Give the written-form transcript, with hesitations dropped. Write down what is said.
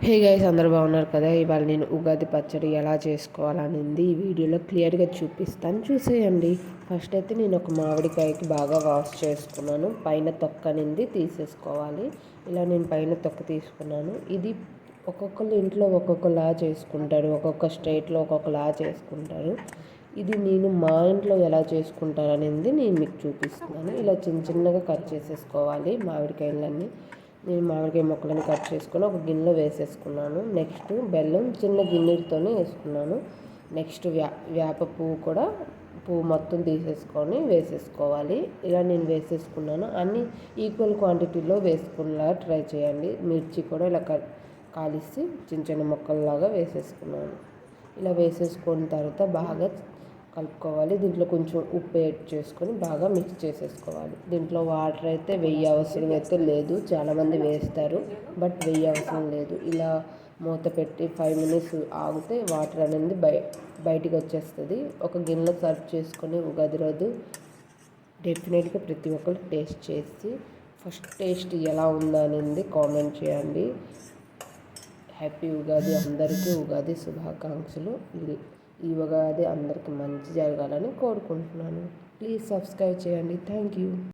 Hey guys, అందరూ బాగున్నారు కదా. ఇవాళ నేను ఉగాది పచ్చడి ఎలా చేసుకోవాలనింది ఈ వీడియోలో క్లియర్గా చూపిస్తాను, చూసేయండి. ఫస్ట్ అయితే నేను ఒక మామిడికాయకి బాగా వాష్ చేసుకున్నాను. పైన తొక్క అనేది తీసేసుకోవాలి. ఇలా నేను పైన తొక్క తీసుకున్నాను. ఇది ఒక్కొక్కరు ఇంట్లో ఒక్కొక్కలా చేసుకుంటారు, ఒక్కొక్క స్టేట్లో ఒక్కొక్కలా చేసుకుంటారు. ఇది నేను మా ఇంట్లో ఎలా చేసుకుంటారనేది నేను మీకు చూపిస్తున్నాను. ఇలా చిన్న చిన్నగా కట్ చేసేసుకోవాలి మామిడికాయలన్నీ. నేను మామిడికాయ ముక్కలను కట్ చేసుకొని ఒక గిన్నెలో వేసేసుకున్నాను. నెక్స్ట్ బెల్లం చిన్న గిన్నెతోనే వేసుకున్నాను. నెక్స్ట్ వేప పువ్వు కూడా పువ్వు మొత్తం తీసేసుకొని వేసేసుకోవాలి. ఇలా నేను వేసేసుకున్నాను. అన్నీ ఈక్వల్ క్వాంటిటీలో వేసుకునేలా ట్రై చేయండి. మిర్చి కూడా ఇలా కాలిసి చిన్న చిన్న ముక్కల్లాగా వేసేసుకున్నాను. ఇలా వేసేసుకున్న తర్వాత బాగా కలుపుకోవాలి. దీంట్లో కొంచెం ఉప్పు యాడ్ చేసుకొని బాగా మిక్స్ చేసేసుకోవాలి. దీంట్లో వాటర్ అయితే వెయ్యి అవసరం అయితే లేదు, చాలామంది వేస్తారు, బట్ వెయ్యి అవసరం లేదు. ఇలా మూత పెట్టి 5 మినిట్స్ ఆగితే వాటర్ అనేది బయటికి వచ్చేస్తుంది. ఒక గిన్నెలో సర్వ్ చేసుకొని ఉగాది రోజు డెఫినెట్గా ప్రతి ఒక్కరు టేస్ట్ చేసి ఫస్ట్ టేస్ట్ ఎలా ఉందనేది కామెంట్ చేయండి. హ్యాపీ ఉగాది, అందరికీ ఉగాది శుభాకాంక్షలు. ఈ ఉగాది అందరికీ మంచి జరగాలని కోరుకుంటున్నాను. ప్లీజ్ సబ్స్క్రైబ్ చేయండి. Thank you.